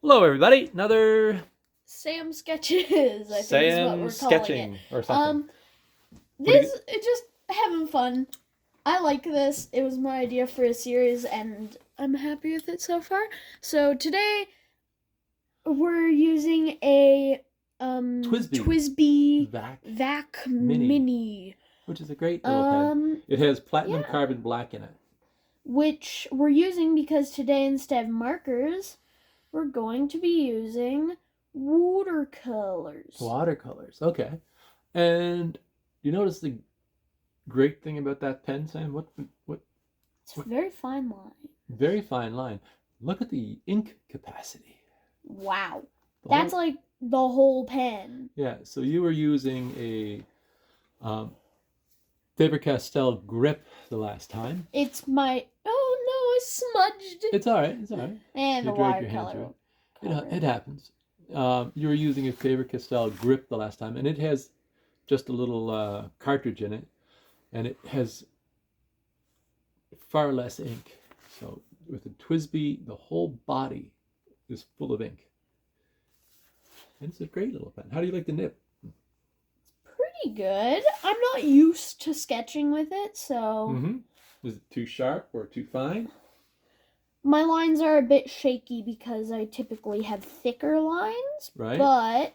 Hello, everybody. Another Sam Sketches, I think is what Sam we're calling sketching it. or something. It's just having fun. I like this. It was my idea for a series, and I'm happy with it so far. So today we're using a Twisby Vac Mini, Mini, which is a great little pen. It has platinum yeah, carbon black in it. which we're using because today instead of markers, we're going to be using watercolors. Watercolors. Okay. And you notice the great thing about that pen, Sam? It's a very fine line. Very fine line. Look at the ink capacity. Wow. That's like the whole pen. Yeah, so you were using a Faber-Castell grip the last time. It's my... Oh no, I smudged. It's all right. It's all right. And You the dragged your hand through watercolor. it. It happens. You were using a Faber-Castell grip the last time, and it has just a little cartridge in it, and it has far less ink. So with the Twisby, the whole body is full of ink. And it's a great little pen. How do you like the nib? Pretty good. I'm not used to sketching with it, so... Is it too sharp or too fine? My lines are a bit shaky because I typically have thicker lines. Right. But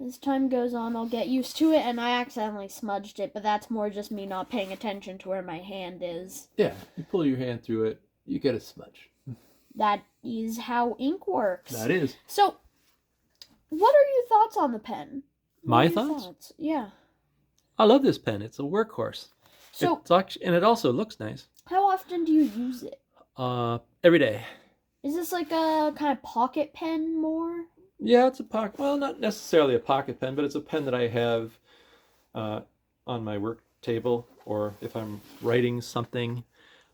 as time goes on, I'll get used to it, and I accidentally smudged it, but that's more just me not paying attention to where my hand is. Yeah, you pull your hand through it, you get a smudge. That is how ink works. That is. So, what are your thoughts on the pen? My thoughts? Yeah. I love this pen. It's a workhorse. So, and it also looks nice. How often do you use it? Every day. Is this like a kind of pocket pen more? Yeah, it's a pocket. Well, not necessarily a pocket pen, but it's a pen that I have on my work table, or if I'm writing something,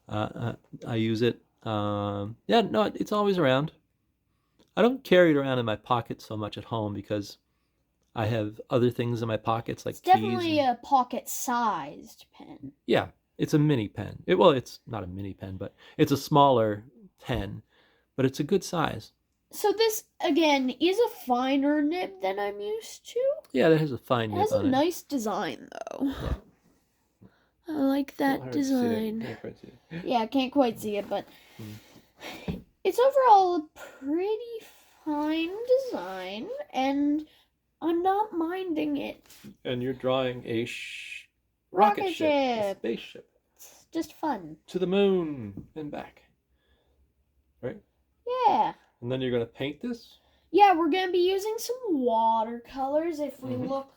I use it. Yeah, no, it's always around. I don't carry it around in my pocket so much at home because I have other things in my pockets like it's keys. Definitely a pocket-sized pen. Yeah, it's a mini pen. Well, it's not a mini pen, but it's a smaller pen, but it's a good size. So this, again, is a finer nib than I'm used to. Yeah, it has a fine nib on it. It has a nice design, though. Yeah. I like that design. Yeah, I can't quite see it, but it's overall a pretty fine design, and I'm not minding it. And you're drawing a rocket ship, a spaceship. It's just fun. To the moon and back. Right? Yeah. And then you're going to paint this? Yeah, we're going to be using some watercolors. If we look...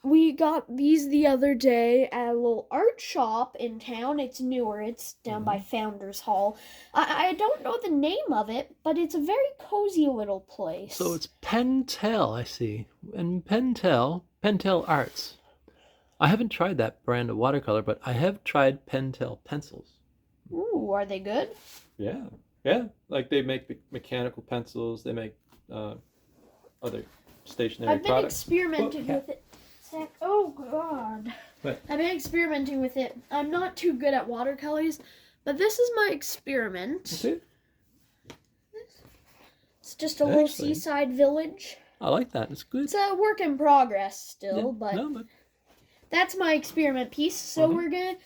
We got these the other day at a little art shop in town. It's newer. It's down by Founders Hall. I don't know the name of it, but it's a very cozy little place. So it's Pentel, I see. And Pentel Arts. I haven't tried that brand of watercolor, but I have tried Pentel pencils. Ooh, are they good? Yeah. Yeah. Like they make mechanical pencils. They make other stationary products. I've been experimenting with it. Oh, God. What? I've been experimenting with it. I'm not too good at watercolors, but this is my experiment. That's it? It's just a little seaside village. I like that. It's good. It's a work in progress still, yeah, but that's my experiment piece. So we're going to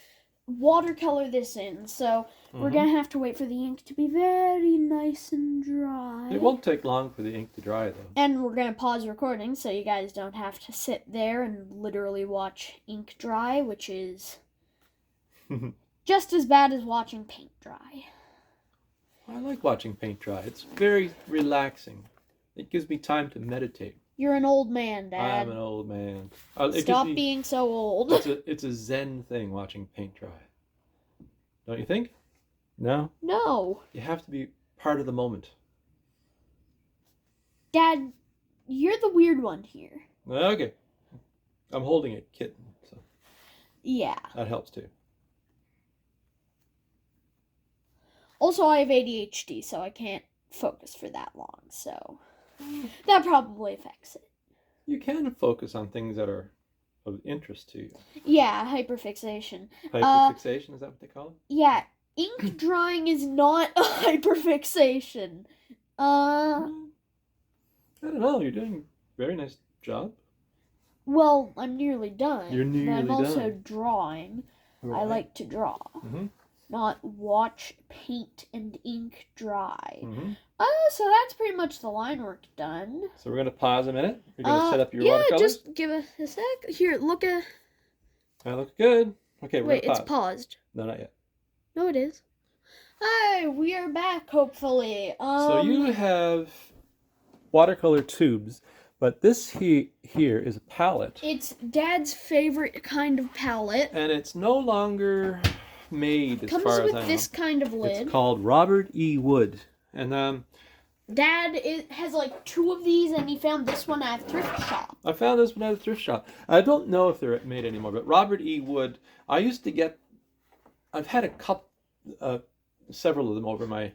watercolor this in. So we're going to have to wait for the ink to be very nice and dry. It won't take long for the ink to dry, though. And we're going to pause recording so you guys don't have to sit there and literally watch ink dry, which is just as bad as watching paint dry. I like watching paint dry. It's very relaxing. It gives me time to meditate. You're an old man, Dad. I'm an old man. Stop being so old. It's a zen thing watching paint dry. Don't you think? No? No. You have to be part of the moment. Dad, you're the weird one here. Okay. I'm holding a kitten, so. Yeah. That helps too. Also, I have ADHD, so I can't focus for that long, so that probably affects it. You can focus on things that are of interest to you. Yeah, hyperfixation. Hyperfixation, is that what they call it? Yeah, ink drying is not a hyperfixation. Uh, I don't know. You're doing a very nice job. well, I'm nearly done. You're nearly I'm also done. drawing. Right. I like to draw, not watch paint and ink dry. So that's pretty much the line work done. So we're gonna pause a minute. You're gonna set up your watercolors. Yeah, just give us a sec. Here, look at. That looks good. Okay, we're Wait, gonna pause. it's paused. No, not yet. No, it is. Hi, we are back. Hopefully. So you have watercolor tubes, but this here is a palette. It's Dad's favorite kind of palette. And it's no longer made as far as I know. Comes with this kind of lid. It's called Robert E. Wood. And Dad has like 2 of these, and he found this one at a thrift shop. I found this one at a thrift shop. I don't know if they're made anymore, but Robert E. Wood, I used to get, I've had a couple, several of them over my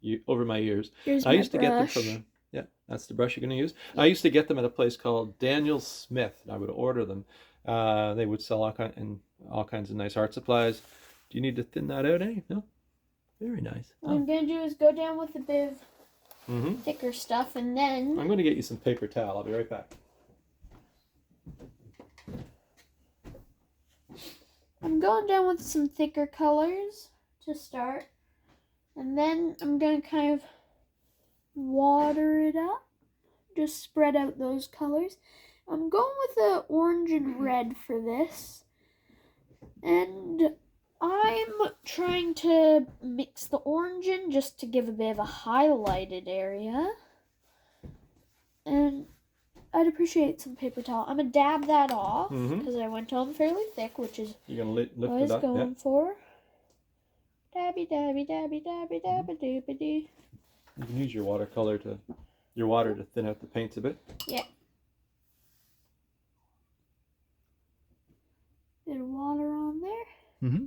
years. Here's I used to get them brush. from yeah, that's the brush you're going to use. I used to get them at a place called Daniel Smith. I would order them. They would sell all kinds of nice art supplies. Do you need to thin that out, eh? No? Very nice. What I'm going to do is go down with a bit of Mm-hmm. thicker stuff, and then I'm going to get you some paper towel. I'll be right back. I'm going down with some thicker colors to start, and then I'm going to kind of water it up, just spread out those colors. I'm going with the orange and red for this, and I'm trying to mix the orange in just to give a bit of a highlighted area. And I'd appreciate some paper towel. I'm going to dab that off because I went on fairly thick, which is You're going to what I lift was it up? going for. Dabby, dabby, dabby, dabby, dabby, dabby, dee. You can use your water to thin out the paints a bit. Yeah. Bit of water on there. Mm-hmm.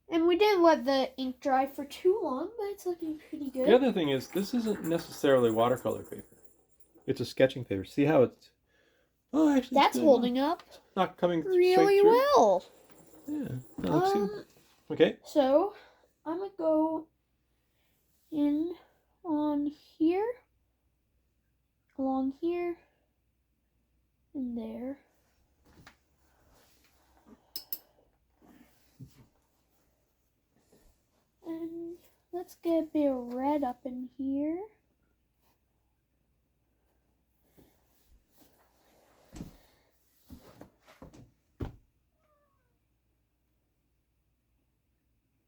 And we didn't let the ink dry for too long, but it's looking pretty good. The other thing is, this isn't necessarily watercolor paper. It's a sketching paper. See how it's... Oh, actually, that's holding up. It's not coming really well. Yeah. That looks good. Okay. So, I'm going to go in on here, along here, and there. And let's get a bit of red up in here.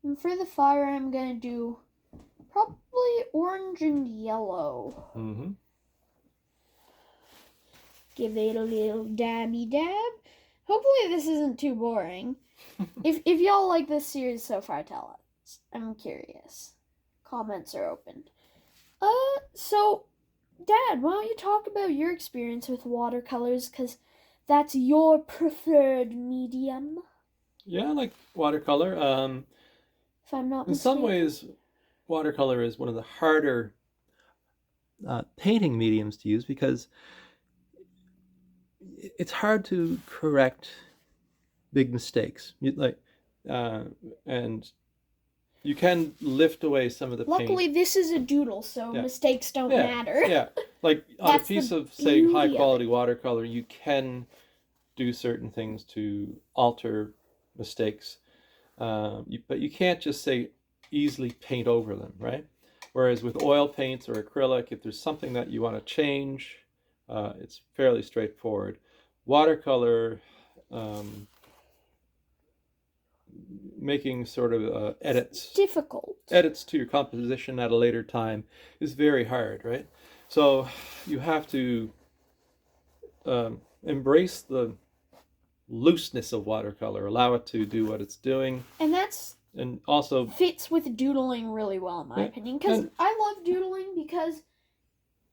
And for the fire, I'm going to do probably orange and yellow. Mm-hmm. Give it a little dabby dab. Hopefully this isn't too boring. If y'all like this series so far, tell us. I'm curious. Comments are open. So, Dad, why don't you talk about your experience with watercolors, because that's your preferred medium. Yeah, I like watercolor. If I'm not in mistaken. some ways, watercolor is one of the harder painting mediums to use because it's hard to correct big mistakes. And you can lift away some of the paint. Luckily, this is a doodle, so mistakes don't matter. Yeah, like on a piece of, say, beauty high-quality watercolor, you can do certain things to alter mistakes. But you can't just, say, easily paint over them, right? Whereas with oil paints or acrylic, if there's something that you want to change, it's fairly straightforward. Watercolor, making sort of edits to your composition at a later time is very hard, right? So you have to embrace the looseness of watercolor, allow it to do what it's doing, and also fits with doodling really well, in my opinion, because I love doodling because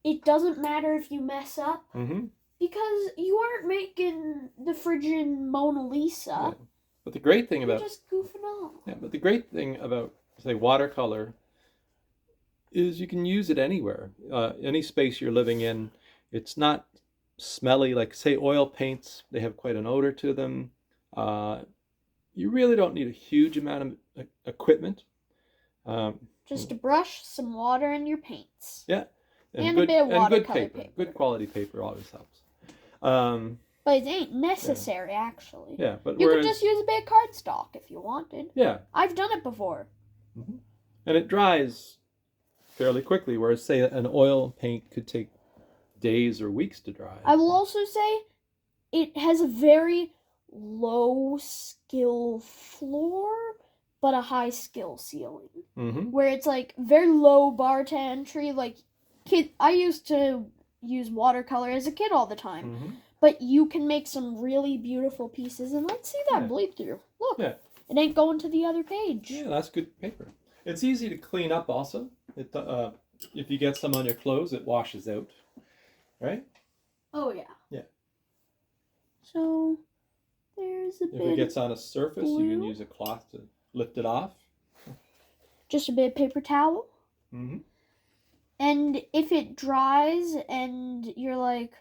it doesn't matter if you mess up, because you aren't making the friggin' Mona Lisa. But the great thing You're just goofing off. Yeah, but the great thing about, say, watercolor is you can use it anywhere, any space you're living in. It's not smelly like, say, oil paints. They have quite an odor to them. You really don't need a huge amount of equipment. Just a brush, some water, and your paints. Yeah. And a bit of watercolor paper. Good quality paper always helps. But it ain't necessary, actually. Yeah, but you could just use a bit of cardstock if you wanted. Yeah. I've done it before. Mm-hmm. And it dries fairly quickly, whereas, say, an oil paint could take days or weeks to dry. I will also say it has a very low skill floor, but a high skill ceiling. Mm-hmm. Where it's like very low bar to entry. Like, I used to use watercolor as a kid all the time. Mm-hmm. But you can make some really beautiful pieces, and let's see that bleed through. Look, it ain't going to the other page. Yeah, that's good paper. It's easy to clean up also. It, if you get some on your clothes, it washes out, right? Oh, yeah. Yeah. So, there's a bit. If it gets on a surface, you can use a cloth to lift it off. Just a bit of paper towel. Mm-hmm. And if it dries and you're like,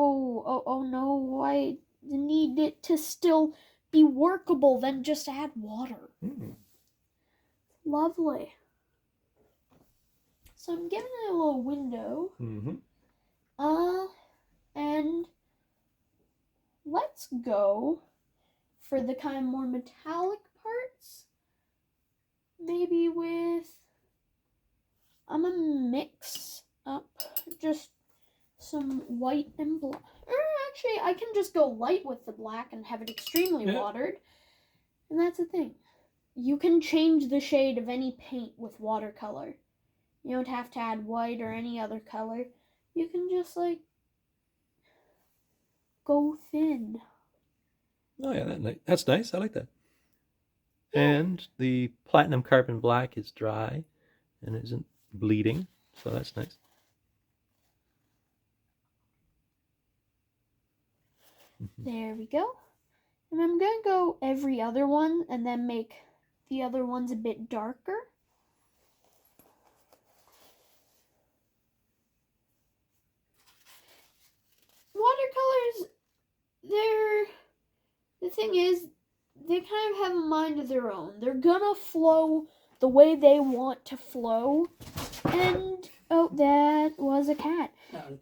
oh no, I need it to still be workable, then just add water. Mm. Lovely. So I'm giving it a little window. Mm-hmm. And let's go for the kind of more metallic parts. Maybe with, I'm gonna mix up just some white and black. Or actually, I can just go light with the black and have it extremely watered. And that's the thing. You can change the shade of any paint with watercolor. You don't have to add white or any other color. You can just, like, go thin. Oh, yeah, that's nice. I like that. Yeah. And the platinum carbon black is dry and isn't bleeding, so that's nice. There we go. And I'm going to go every other one and then make the other ones a bit darker. Watercolors, the thing is, they kind of have a mind of their own. They're gonna flow the way they want to flow. And, oh, that was a cat.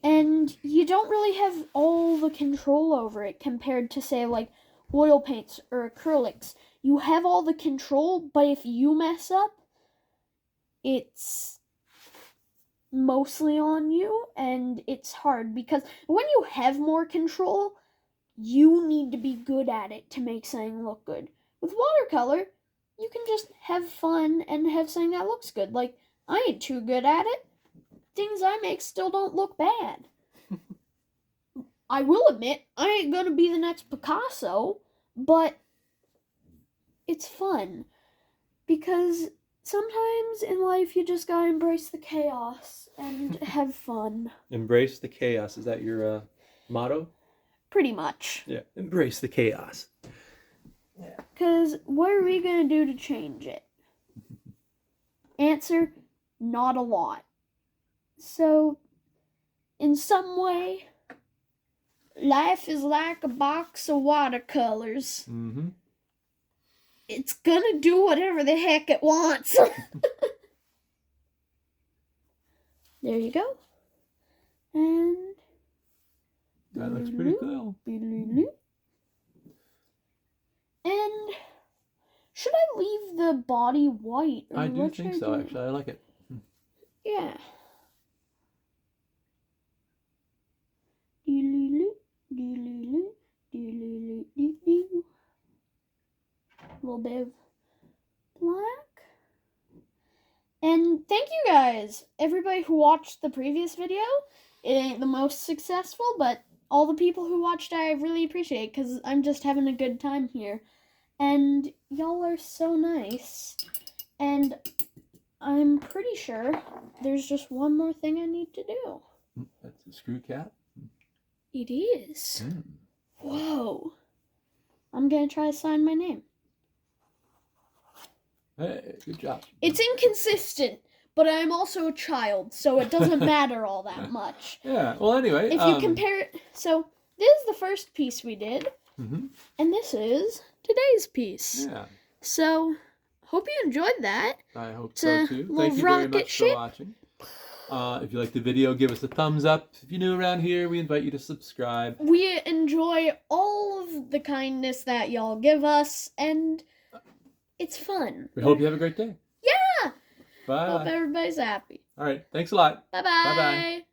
And you don't really have all the control over it compared to, say, like, oil paints or acrylics. You have all the control, but if you mess up, it's mostly on you, and it's hard because when you have more control, you need to be good at it to make something look good. With watercolor, you can just have fun and have something that looks good. Like, I ain't too good at it. Things I make still don't look bad. I will admit, I ain't gonna be the next Picasso, but it's fun. Because sometimes in life you just gotta embrace the chaos and have fun. Embrace the chaos. Is that your motto? Pretty much. Yeah, embrace the chaos. Yeah. Because what are we gonna do to change it? Answer, not a lot. So, in some way, life is like a box of watercolors. Mm-hmm. It's gonna do whatever the heck it wants. There you go. And that looks pretty cool. And should I leave the body white? I do think so, actually. I like it. Yeah. A little bit of black. And thank you guys, everybody who watched the previous video. It ain't the most successful, but all the people who watched I really appreciate, because I'm just having a good time here. And y'all are so nice. And I'm pretty sure there's just one more thing I need to do. That's a screw cap? It is. Whoa. I'm going to try to sign my name. Hey, good job. It's inconsistent, but I'm also a child, so it doesn't matter all that much. Yeah, well, anyway. If you compare it, so this is the first piece we did, and this is today's piece. Yeah. So, hope you enjoyed that. I hope It's so a too. little Thank you very rocket much ship. for watching. If you liked the video, give us a thumbs up. If you're new around here, we invite you to subscribe. We enjoy all of the kindness that y'all give us, and it's fun. We hope you have a great day. Yeah! Bye. Hope everybody's happy. All right. Thanks a lot. Bye-bye. Bye-bye.